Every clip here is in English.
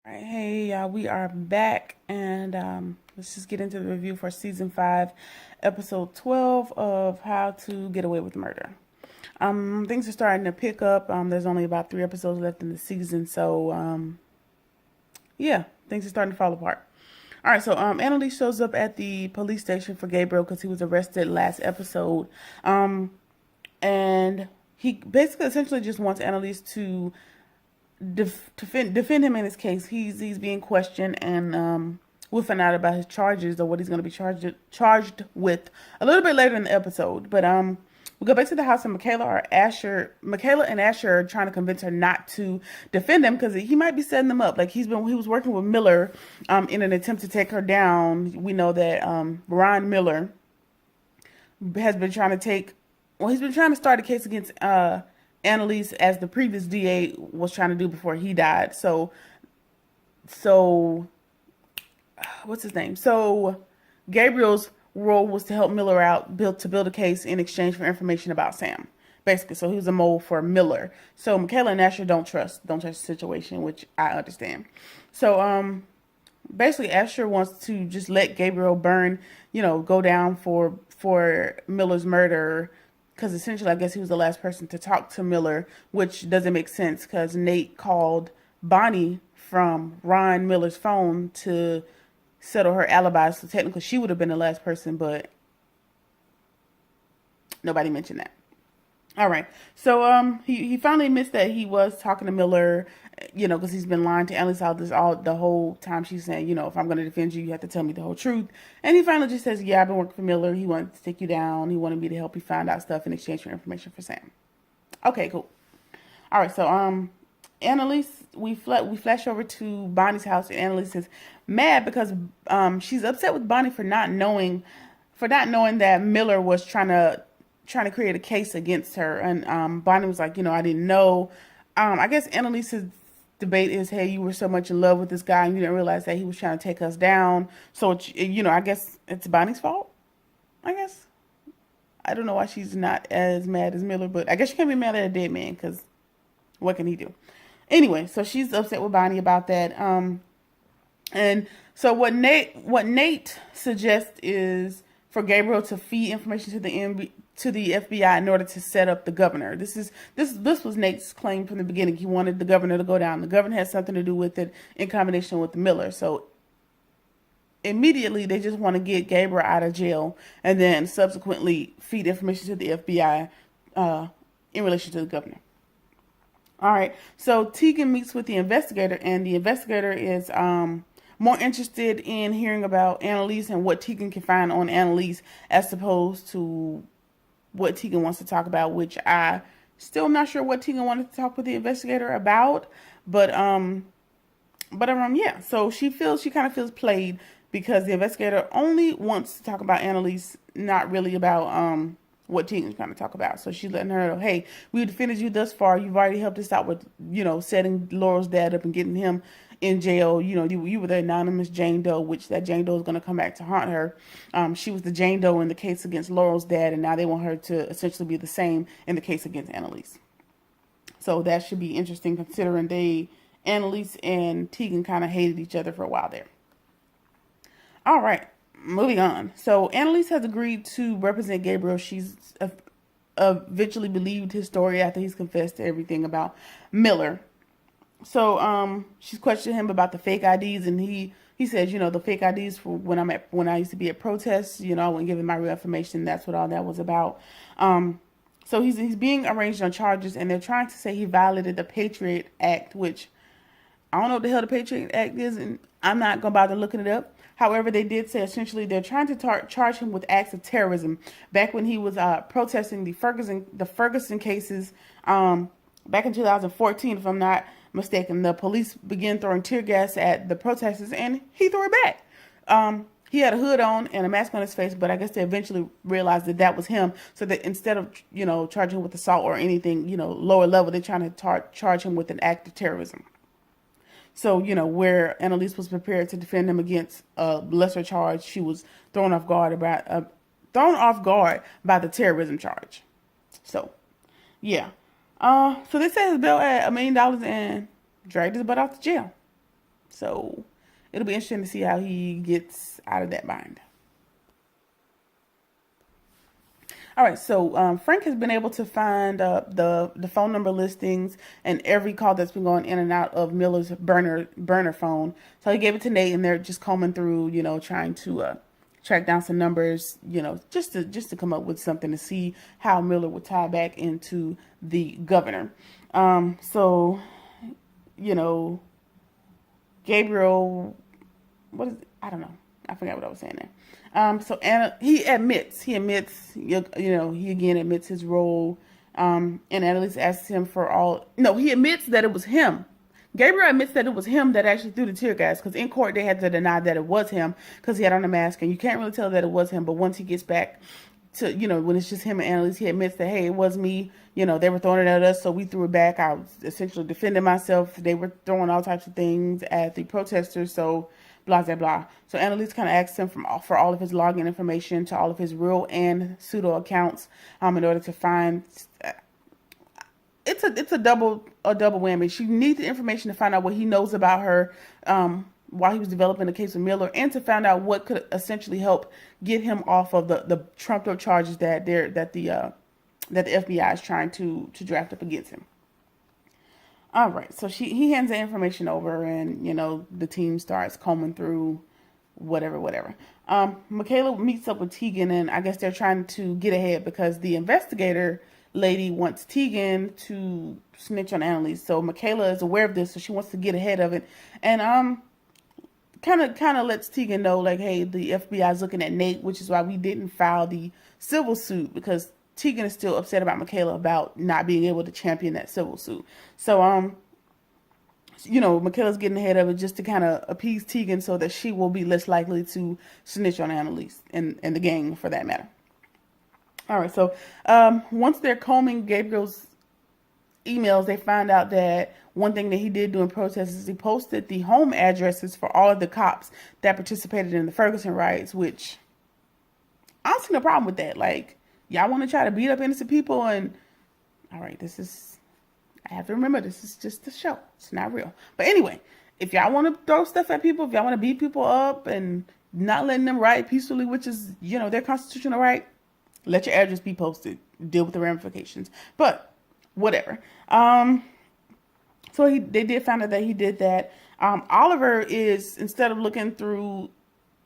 All right, hey y'all, we are back and let's just get into the review for season 5, episode 12 of How to Get Away with Murder. Things are starting to pick up. There's only about 3 episodes left in the season, so yeah, things are starting to fall apart. All right, so Annalise shows up at the police station for Gabriel because he was arrested last episode, and he basically essentially just wants Annalise to defend him in his case. He's being questioned, and we'll find out about his charges or what he's going to be charged with a little bit later in the episode. But we go back to the house, and Michaela and Asher are trying to convince her not to defend him because he might be setting them up. Like he was working with Miller in an attempt to take her down. We know that Ron Miller has been trying to he's been trying to start a case against Annalise as the previous DA was trying to do before he died. So what's his name? So Gabriel's role was to help Miller out, build a case in exchange for information about Sam. Basically, so he was a mole for Miller. So Michaela and Asher don't trust the situation, which I understand. So basically Asher wants to just let Gabriel burn, go down for Miller's murder, because essentially I guess he was the last person to talk to Miller, which doesn't make sense because Nate called Bonnie from Ron Miller's phone to settle her alibi. So technically she would have been the last person, but nobody mentioned that. All right. So he finally admits that he was talking to Miller, because he's been lying to Alice all the whole time. She's saying, if I'm going to defend you, you have to tell me the whole truth. And he finally just says, yeah, I've been working for Miller. He wanted to take you down. He wanted me to help you find out stuff in exchange for information for Sam. Okay, cool. All right. So Annalise, we flash over to Bonnie's house, and Annalise is mad because she's upset with Bonnie for not knowing that Miller was trying to create a case against her. And Bonnie was like, I didn't know. I guess Annalise's debate is, hey, you were so much in love with this guy and you didn't realize that he was trying to take us down. So, I guess it's Bonnie's fault, I guess. I don't know why she's not as mad as Miller, but I guess she can't be mad at a dead man because what can he do? Anyway, so she's upset with Bonnie about that. And so what Nate suggests is for Gabriel to feed information to the FBI in order to set up the governor. This was Nate's claim from the beginning. He wanted the governor to go down. The governor has something to do with it in combination with Miller. So immediately they just want to get Gabriel out of jail and then subsequently feed information to the FBI in relation to the governor. All right. So Tegan meets with the investigator, and the investigator is more interested in hearing about Annalise and what Tegan can find on Annalise as opposed to what Tegan wants to talk about, which I still am not sure what Tegan wanted to talk with the investigator about, but yeah. So she kind of feels played because the investigator only wants to talk about Annalise, not really about what Tegan's trying to talk about. So she's letting her know, hey, we defended you thus far. You've already helped us out with, setting Laurel's dad up and getting him in jail. You were the anonymous Jane Doe, which that Jane Doe is going to come back to haunt her. She was the Jane Doe in the case against Laurel's dad, and now they want her to essentially be the same in the case against Annalise. So that should be interesting considering Annalise and Tegan kind of hated each other for a while there. All right, moving on. So Annalise has agreed to represent Gabriel. She's eventually believed his story after he's confessed to everything about Miller. So she's questioned him about the fake IDs, and he says, the fake IDs for when I used to be at protests, I wouldn't give him my real information. That's what all that was about. So he's being arraigned on charges, and they're trying to say he violated the Patriot Act, which I don't know what the hell the Patriot Act is, and I'm not gonna bother looking it up. However, they did say essentially they're trying to charge him with acts of terrorism back when he was protesting the Ferguson cases back in 2014, if I'm not mistaken. The police began throwing tear gas at the protesters, and he threw it back. He had a hood on and a mask on his face, but I guess they eventually realized that was him. So that instead of charging him with assault or anything lower level, they're trying to charge him with an act of terrorism. So, where Annalise was prepared to defend him against a lesser charge, she was thrown off guard by the terrorism charge. So, yeah. So they set his bail at $1 million and dragged his butt out to jail. So it'll be interesting to see how he gets out of that bind. All right, so Frank has been able to find the phone number listings and every call that's been going in and out of Miller's burner phone. So he gave it to Nate, and they're just combing through, trying to track down some numbers, just to come up with something to see how Miller would tie back into the governor. So Gabriel, what is it? I don't know. I forgot what I was saying there. So Anna, he admits, he again admits his role. And Annalise asks him he admits that it was him. Gabriel admits that it was him that actually threw the tear gas, because in court they had to deny that it was him because he had on a mask, and you can't really tell that it was him. But once he gets back to, when it's just him and Annalise, he admits that, hey, it was me. They were throwing it at us, so we threw it back. I was essentially defending myself. They were throwing all types of things at the protesters, so blah, blah, blah. So Annalise kind of asks him for all of his login information to all of his real and pseudo accounts in order to find... It's a double whammy. She needs the information to find out what he knows about her while he was developing the case with Miller, and to find out what could essentially help get him off of the trumped up charges that the FBI is trying to draft up against him. All right, so he hands the information over, and the team starts combing through whatever. Michaela meets up with Tegan, and I guess they're trying to get ahead because the investigator lady wants Tegan to snitch on Annalise. So Michaela is aware of this, so she wants to get ahead of it, and kind of lets Tegan know, like, hey, the FBI is looking at Nate, which is why we didn't file the civil suit, because Tegan is still upset about Michaela about not being able to champion that civil suit. So Michaela's getting ahead of it just to kind of appease Tegan so that she will be less likely to snitch on Annalise and the gang, for that matter. All right, so once they're combing Gabriel's emails, they find out that one thing that he did during protests is he posted the home addresses for all of the cops that participated in the Ferguson riots, which I don't see no problem with that. Like, y'all want to try to beat up innocent people, and all right, I have to remember, this is just a show. It's not real. But anyway, if y'all want to throw stuff at people, if y'all want to beat people up and not letting them riot peacefully, which is, their constitutional right, let your address be posted. Deal with the ramifications. But whatever. So they did find out that he did that. Oliver is, instead of looking through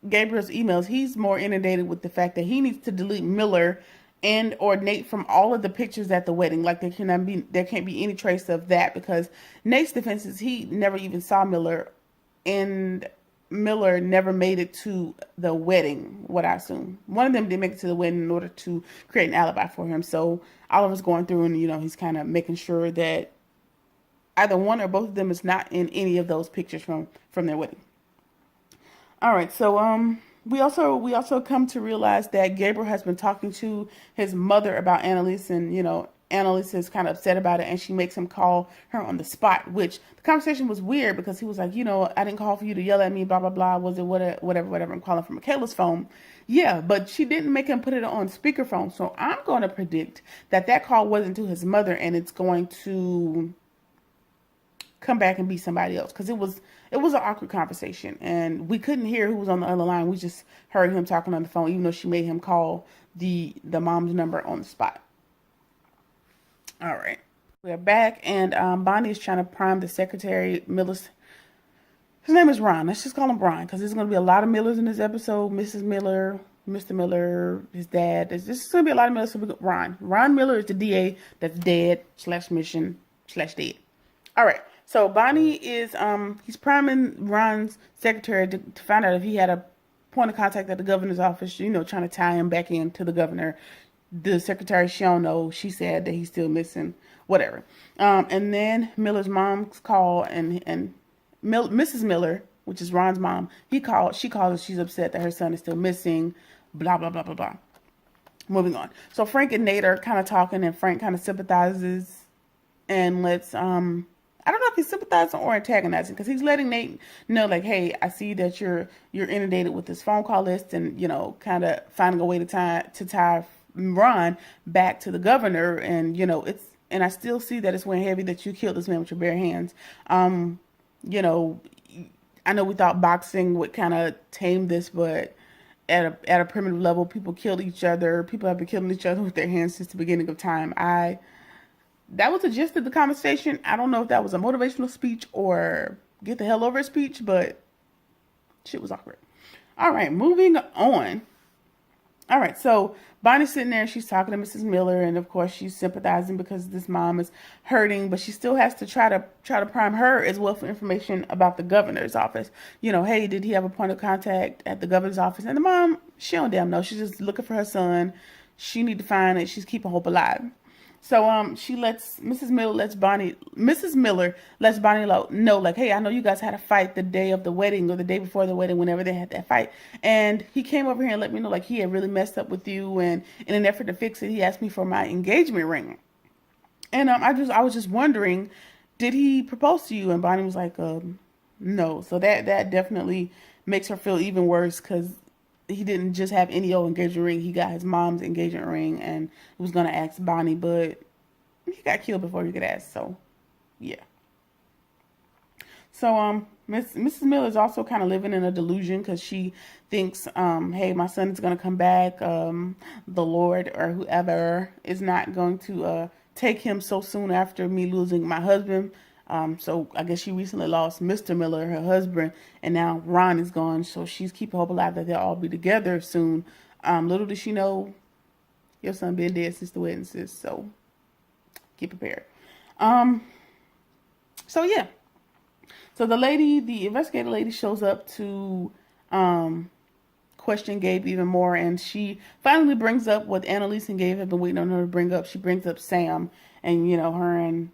Gabriel's emails, he's more inundated with the fact that he needs to delete Miller and or Nate from all of the pictures at the wedding. Like, there can't be any trace of that, because Nate's defense is he never even saw Miller, and Miller never made it to the wedding, what I assume. One of them did make it to the wedding in order to create an alibi for him. So Oliver's going through, and he's kind of making sure that either one or both of them is not in any of those pictures from their wedding. All right, so we also come to realize that Gabriel has been talking to his mother about Annalise, and Annalise is kind of upset about it, and she makes him call her on the spot, which the conversation was weird because he was like, I didn't call for you to yell at me, blah, blah, blah. Was it whatever? I'm calling from Michaela's phone. Yeah, but she didn't make him put it on speakerphone. So I'm going to predict that call wasn't to his mother, and it's going to come back and be somebody else, because it was an awkward conversation, and we couldn't hear who was on the other line. We just heard him talking on the phone, even though she made him call the mom's number on the spot. All right, we're back, and Bonnie is trying to prime the secretary, Miller's. His name is Ron. Let's just call him Ron, because there's going to be a lot of Millers in this episode. Mrs. Miller, Mr. Miller, his dad. This is going to be a lot of Millers. So Ron Miller is the DA that's dead /mission/dead. All right. So Bonnie is he's priming Ron's secretary to find out if he had a point of contact at the governor's office, trying to tie him back into the governor. The secretary, she don't know. She said that he's still missing, whatever. And then Miller's mom's call, and Mrs. Miller, which is Ron's mom, she calls and she's upset that her son is still missing, blah, blah, blah, blah, blah. Moving on. So Frank and Nate are kind of talking, and Frank kind of sympathizes and lets, I don't know if he's sympathizing or antagonizing, because he's letting Nate know, like, hey, I see that you're inundated with this phone call list, and, kind of finding a way to tie Ron back to the governor. And, and I still see that it's weighing heavy that you killed this man with your bare hands. I know we thought boxing would kind of tame this, but at a primitive level, people killed each other. People have been killing each other with their hands since the beginning of time. That was the gist of the conversation. I don't know if that was a motivational speech or get the hell over it speech, but shit was awkward. All right, moving on. All right, so Bonnie's sitting there and she's talking to Mrs. Miller, and of course she's sympathizing because this mom is hurting, but she still has to try to prime her as well for information about the governor's office. You know, hey, did he have a point of contact at the governor's office? And the mom, she don't damn know. She's just looking for her son. She need to find it. She's keeping hope alive. So she lets Mrs. Miller lets Bonnie know, like, hey, I know you guys had a fight the day of the wedding or the day before the wedding, whenever they had that fight, and he came over here and let me know like he had really messed up with you, and in an effort to fix it, he asked me for my engagement ring. And I was just wondering, did he propose to you? And Bonnie was like, no. So that definitely makes her feel even worse, because he didn't just have any old engagement ring. He got his mom's engagement ring and was going to ask Bonnie, but he got killed before he could ask. So, yeah. So, Mrs. Miller is also kind of living in a delusion because she thinks, hey, my son is going to come back. The Lord or whoever is not going to take him so soon after me losing my husband. So I guess she recently lost Mr. Miller, her husband, and now Ron is gone. So she's keeping hope alive that they'll all be together soon. Little does she know, your son been dead since the wedding, sis. So get prepared. So yeah. So the investigator lady shows up to question Gabe even more, and she finally brings up what Annalise and Gabe have been waiting on her to bring up. She brings up Sam, and her and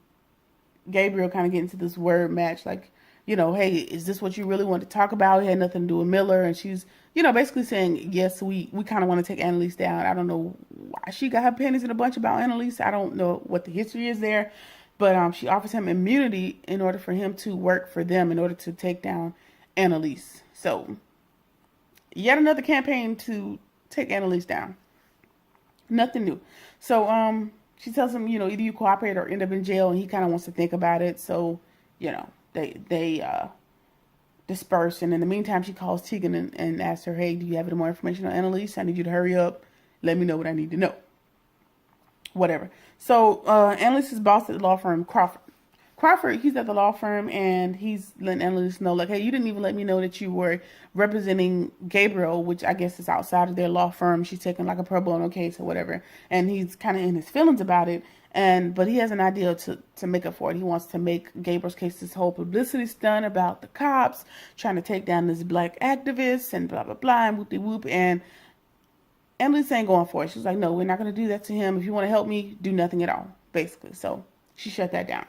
Gabriel kind of get into this word match, like, hey, is this what you really want to talk about? It had nothing to do with Miller. And she's, basically saying, yes, we kind of want to take Annalise down. I don't know why she got her panties in a bunch about Annalise. I don't know what the history is there, but she offers him immunity in order for him to work for them in order to take down Annalise. So yet another campaign to take Annalise down. Nothing new. So, she tells him, either you cooperate or end up in jail, and he kind of wants to think about it. So, they disperse. And in the meantime, she calls Tegan and asks her, hey, do you have any more information on Annalise? I need you to hurry up. Let me know what I need to know. Whatever. So, Annalise's boss at the law firm, Crawford, he's at the law firm, and he's letting Annalise know, like, hey, you didn't even let me know that you were representing Gabriel, which I guess is outside of their law firm. She's taking like a pro bono case or whatever, and he's kind of in his feelings about it. But he has an idea to make up for it. He wants to make Gabriel's case this whole publicity stunt about the cops trying to take down this black activist and blah blah blah and whoop de whoop. And Annalise ain't going for it. She's like, no, we're not going to do that to him. If you want to help me, do nothing at all, basically. So she shut that down.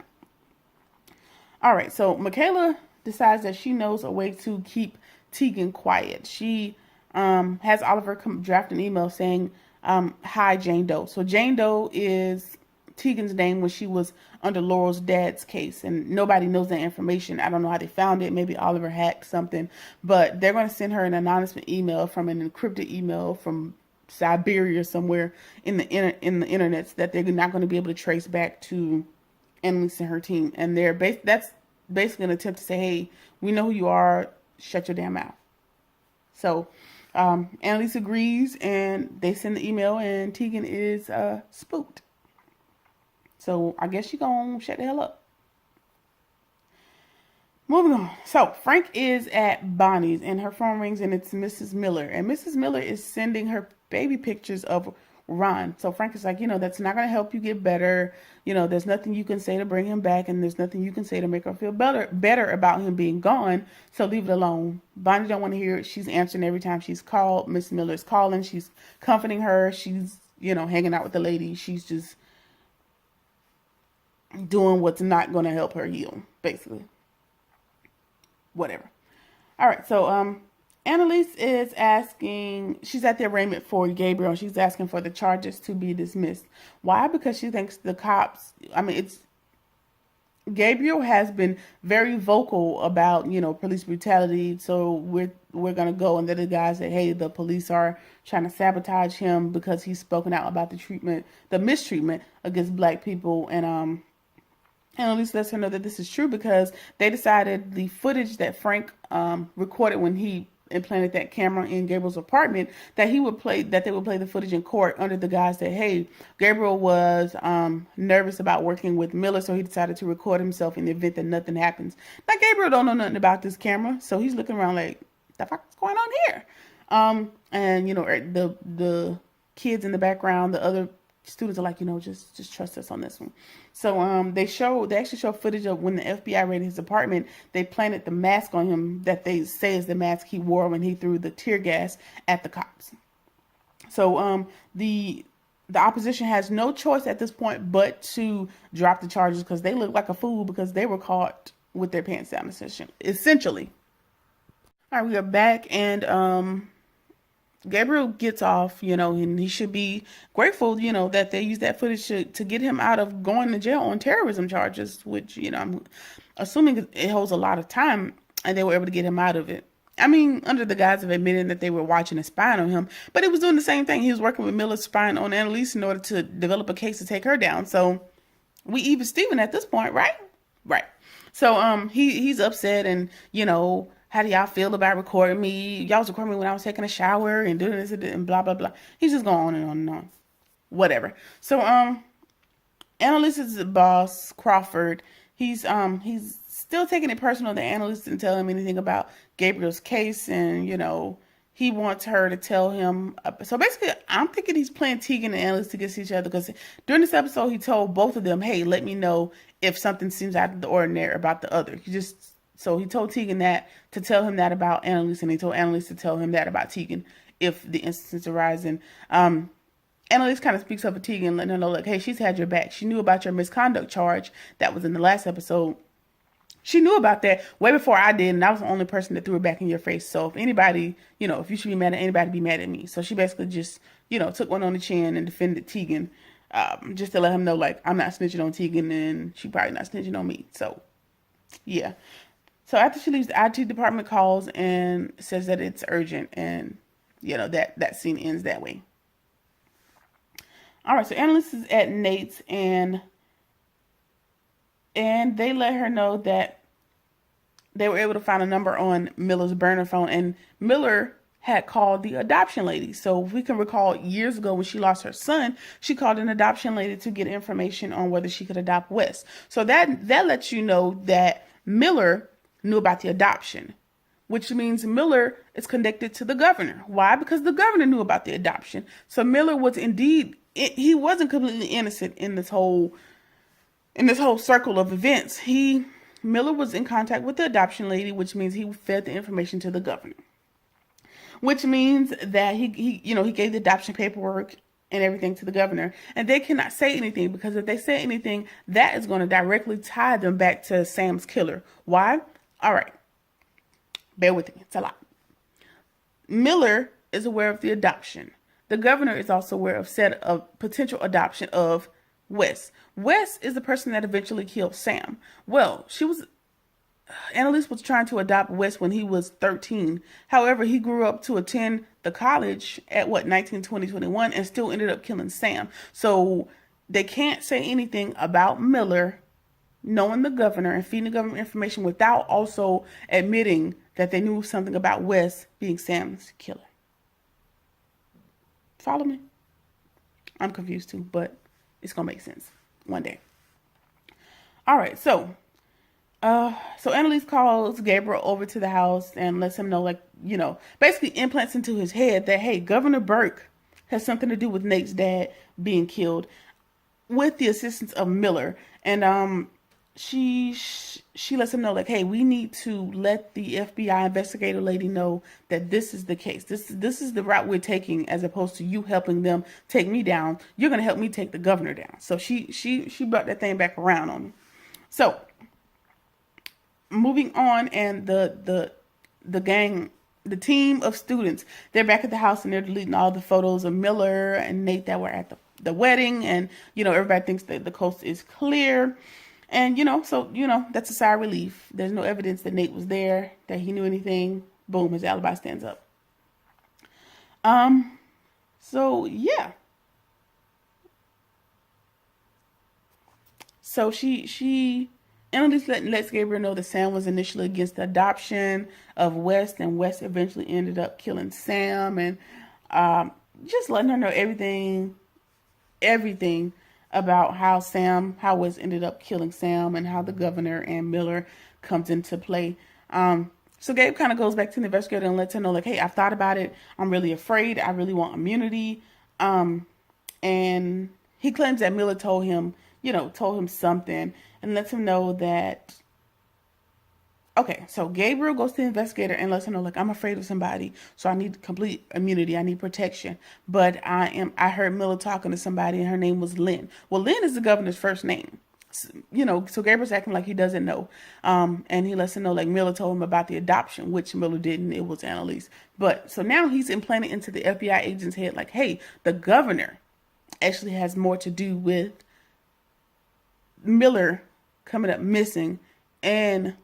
All right, so Michaela decides that she knows a way to keep Tegan quiet. She has Oliver draft an email saying, hi, Jane Doe. So Jane Doe is Tegan's name when she was under Laurel's dad's case, and nobody knows that information. I don't know how they found it. Maybe Oliver hacked something, but they're going to send her an anonymous email from an encrypted email from Siberia somewhere in the internet that they're not going to be able to trace back to Annalise and her team. And that's basically an attempt to say, hey, we know who you are, shut your damn mouth. So Annalise agrees, and they send the email, and Tegan is spooked. So I guess she gonna shut the hell up. Moving on. So Frank is at Bonnie's, and her phone rings, and it's Mrs. Miller. And Mrs. Miller is sending her baby pictures of Ron. So Frank is like, that's not going to help you get better. There's nothing you can say to bring him back, and there's nothing you can say to make her feel better about him being gone. So leave it alone. Bonnie don't want to hear it. She's answering every time she's called. Miss Miller's calling. She's comforting her. She's, hanging out with the lady. She's just doing what's not going to help her heal, basically. Whatever. All right. So, Annalise is asking, she's at the arraignment for Gabriel. She's asking for the charges to be dismissed. Why? Because she thinks the cops, Gabriel has been very vocal about, police brutality. So we're going to go, and then the guy said, hey, the police are trying to sabotage him because he's spoken out about the mistreatment against black people. And Annalise lets her know that this is true because they decided the footage that Frank recorded when he implanted that camera in Gabriel's apartment, that they would play the footage in court under the guise that, hey, Gabriel was nervous about working with Miller, so he decided to record himself in the event that nothing happens. Now Gabriel don't know nothing about this camera, so he's looking around like, the fuck is going on here? And the kids in the background, the other students are like, just trust us on this one. So they actually show footage of when the FBI raided his apartment. They planted the mask on him that they say is the mask he wore when he threw the tear gas at the cops. So the opposition has no choice at this point but to drop the charges because they look like a fool because they were caught with their pants down, essentially. All right, we are back, and Gabriel gets off, and he should be grateful, that they used that footage to get him out of going to jail on terrorism charges, which, I'm assuming it holds a lot of time, and they were able to get him out of it. I mean, under the guise of admitting that they were watching and spying on him, but he was doing the same thing. He was working with Miller, spying on Annalise in order to develop a case to take her down. So we even Steven at this point, right? Right. So he's upset, and how do y'all feel about recording me? Y'all was recording me when I was taking a shower and doing this and blah, blah, blah. He's just going on and on and on. Whatever. So, Annalise's boss, Crawford, he's still taking it personal that Annalise didn't tell him anything about Gabriel's case, and, he wants her to tell him. So basically, I'm thinking he's playing Tegan and Annalise against each other because during this episode, he told both of them, hey, let me know if something seems out of the ordinary about the other. So he told Tegan that to tell him that about Annalise, and he told Annalise to tell him that about Tegan if the instance arises. And Annalise kind of speaks up for Tegan, letting her know, like, hey, she's had your back. She knew about your misconduct charge that was in the last episode. She knew about that way before I did, and I was the only person that threw it back in your face. So if anybody, if you should be mad at anybody, be mad at me. So she basically just, took one on the chin and defended Tegan, just to let him know, like, I'm not snitching on Tegan, and she probably not snitching on me. So, yeah. So after she leaves, the IT department calls and says that it's urgent, and that scene ends that way. All right, so Annalise is at Nate's, and they let her know that they were able to find a number on Miller's burner phone, and Miller had called the adoption lady. So if we can recall, years ago when she lost her son, she called an adoption lady to get information on whether she could adopt Wes. So that lets you know that Miller knew about the adoption, which means Miller is connected to the governor. Why? Because the governor knew about the adoption. So Miller was he wasn't completely innocent in this whole circle of events. Miller was in contact with the adoption lady, which means he fed the information to the governor, which means that he gave the adoption paperwork and everything to the governor, and they cannot say anything because if they say anything, that is going to directly tie them back to Sam's killer. Why? All right, bear with me. It's a lot. Miller is aware of the adoption. The governor is also aware of potential adoption of Wes. Wes is the person that eventually killed Sam. Well, Annalise was trying to adopt Wes when he was 13. However, he grew up to attend the college at 19, 20, 21 and still ended up killing Sam. So they can't say anything about Miller knowing the governor and feeding the government information without also admitting that they knew something about Wes being Sam's killer. Follow me? I'm confused too, but it's going to make sense one day. All right, so Annalise calls Gabriel over to the house and lets him know, basically implants into his head that, hey, Governor Burke has something to do with Nate's dad being killed with the assistance of Miller. And she lets him know, like, hey, we need to let the FBI investigator lady know that this is the case. This is the route we're taking, as opposed to you helping them take me down. You're going to help me take the governor down. So she brought that thing back around on me. So moving on, and the gang, the team of students, they're back at the house and they're deleting all the photos of Miller and Nate that were at the wedding. And, everybody thinks that the coast is clear. And, that's a sigh of relief. There's no evidence that Nate was there, that he knew anything. Boom, his alibi stands up. So, yeah. So Annalise lets Gabriel know that Sam was initially against the adoption of West, and West eventually ended up killing Sam, and um, just letting her know everything about how West ended up killing Sam, and how the governor and Miller comes into play. So Gabe kind of goes back to the investigator and lets her know, like, hey, I've thought about it. I'm really afraid. I really want immunity. And he claims that Miller told him something, and lets him know that. Okay, so Gabriel goes to the investigator and lets him know, like, I'm afraid of somebody, so I need complete immunity. I need protection. But I heard Miller talking to somebody, and her name was Lynn. Well, Lynn is the governor's first name. So Gabriel's acting like he doesn't know. And he lets him know, like, Miller told him about the adoption, which Miller didn't. It was Annalise. But so now he's implanted into the FBI agent's head, like, hey, the governor actually has more to do with Miller coming up missing, and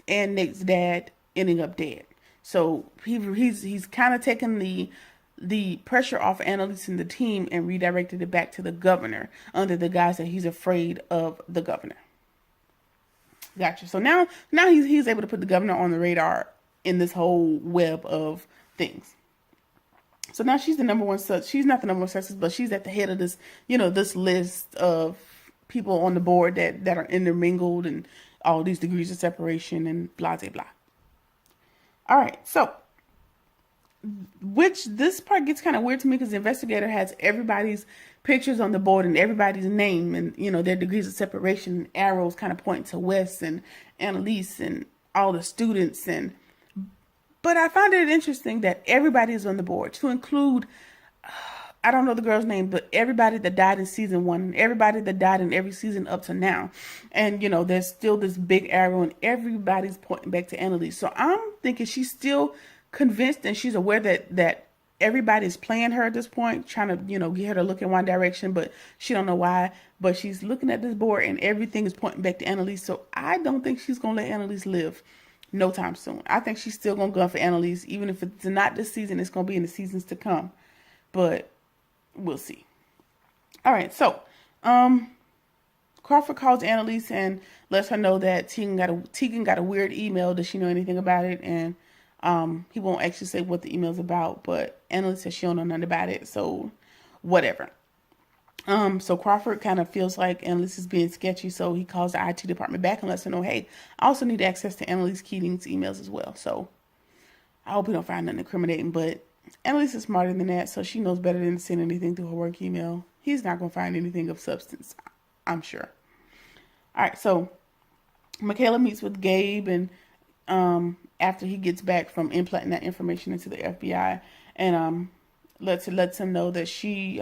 Nate's dad ending up dead. So he's kind of taken the pressure off Annalise and the team and redirected it back to the governor, under the guise that he's afraid of the governor. Gotcha. So now he's able to put the governor on the radar in this whole web of things. So now she's the number one she's not the number one suspect, but she's at the head of this, this list of people on the board that are intermingled, and all these degrees of separation, and blah, blah, blah. All right. So, which this part gets kind of weird to me, because the investigator has everybody's pictures on the board and everybody's name, and, their degrees of separation, and arrows kind of pointing to Wes and Annalise and all the students. But I found it interesting that everybody is on the board, to include, I don't know the girl's name, but everybody that died in season 1, and everybody that died in every season up to now. And, there's still this big arrow, and everybody's pointing back to Annalise. So I'm thinking she's still convinced, and she's aware that everybody's playing her at this point, trying to, get her to look in one direction, but she don't know why. But she's looking at this board, and everything is pointing back to Annalise. So I don't think she's going to let Annalise live no time soon. I think she's still going to go for Annalise. Even if it's not this season, it's going to be in the seasons to come. But we'll see. All right, so Crawford calls Annalise and lets her know that Tegan got a weird email. Does she know anything about it? And he won't actually say what the email's about, but Annalise says she don't know nothing about it, so whatever. So Crawford kind of feels like Annalise is being sketchy, so he calls the IT department back and lets her know, hey, I also need access to Annalise Keating's emails as well. So I hope we don't find nothing incriminating, but Annalise is smarter than that, so she knows better than to send anything through her work email. He's not going to find anything of substance, I'm sure. All right, so Michaela meets with Gabe, and after he gets back from implanting that information into the FBI, and lets him know that she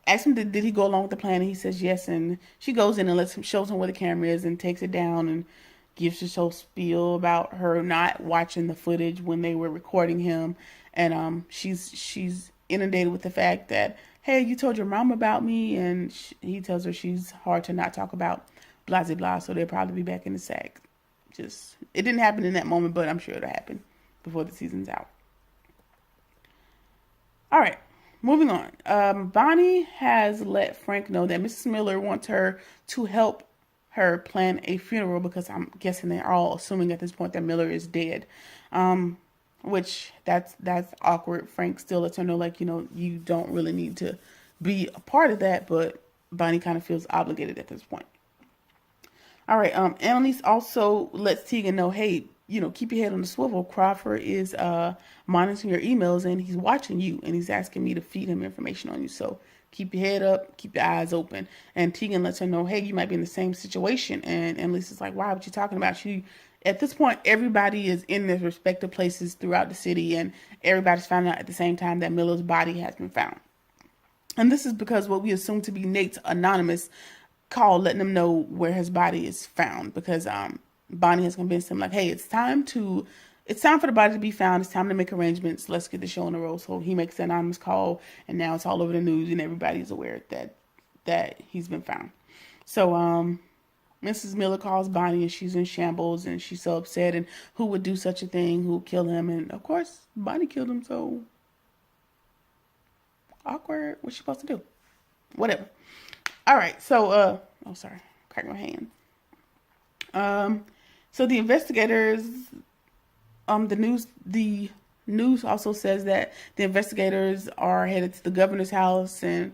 asks him, did he go along with the plan, and he says yes, and she goes in and shows him where the camera is and takes it down and gives this whole spiel about her not watching the footage when they were recording him, and she's inundated with the fact that, hey, you told your mom about me, and he tells her she's hard to not talk about, blah, blah, blah, so they'll probably be back in the sack. It didn't happen in that moment, but I'm sure it'll happen before the season's out. All right, moving on. Bonnie has let Frank know that Mrs. Miller wants her to help her plan a funeral, because I'm guessing they're all assuming at this point that Miller is dead. Which that's awkward. Frank still lets her know, like, you don't really need to be a part of that, but Bonnie kind of feels obligated at this point. All right, Annalise also lets Tegan know, hey, keep your head on the swivel. Crawford is monitoring your emails, and he's watching you, and he's asking me to feed him information on you. So keep your head up, keep your eyes open. And Tegan lets her know, hey, you might be in the same situation. And Annalise is like, why? What you talking about? At this point, everybody is in their respective places throughout the city, and everybody's finding out at the same time that Miller's body has been found. And this is because what we assume to be Nate's anonymous call letting them know where his body is found, because Bonnie has convinced him, like, hey, it's time for the body to be found. It's time to make arrangements. Let's get the show on the road. So he makes an anonymous call, and now it's all over the news, and everybody's aware that he's been found. So Mrs. Miller calls Bonnie, and she's in shambles, and she's so upset, and who would do such a thing? Who would kill him? And of course, Bonnie killed him, so awkward. What's she supposed to do? Whatever. All right, so, sorry. crack my hand. So the investigators, the news also says that the investigators are headed to the governor's house and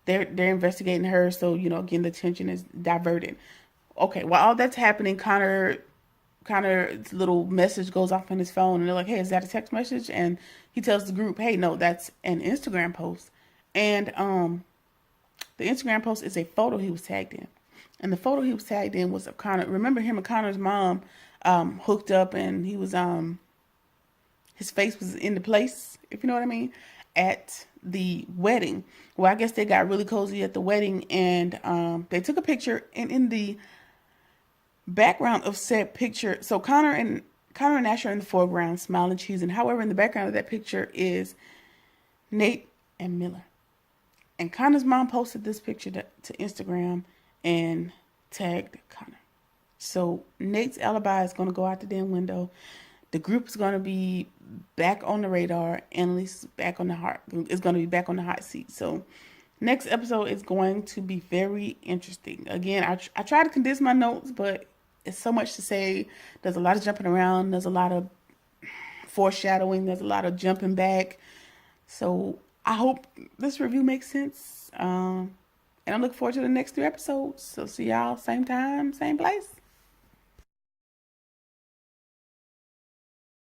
they're investigating her. So again, the attention is diverted. Okay, while all that's happening, Connor's little message goes off on his phone, and they're like, "Hey, is that a text message?" And he tells the group, "Hey, no, that's an Instagram post." And the Instagram post is a photo he was tagged in, and the photo he was tagged in was of Connor. Remember him and Connor's mom hooked up, and he was his face was in the place, if you know what I mean, at the wedding. Well, I guess they got really cozy at the wedding, and they took a picture, and in the background of said picture, so Connor and Ash are in the foreground, smiling, cheesing. However, in the background of that picture is Nate and Miller. And Connor's mom posted this picture to Instagram and tagged Connor. So Nate's alibi is going to go out the damn window. The group is going to be back on the radar. Annalise is going to be back on the hot seat. So next episode is going to be very interesting. Again, I try to condense my notes, but it's so much to say. There's a lot of jumping around. There's a lot of foreshadowing. There's a lot of jumping back. So I hope this review makes sense. And I'm looking forward to the next 3 episodes. So see y'all same time, same place.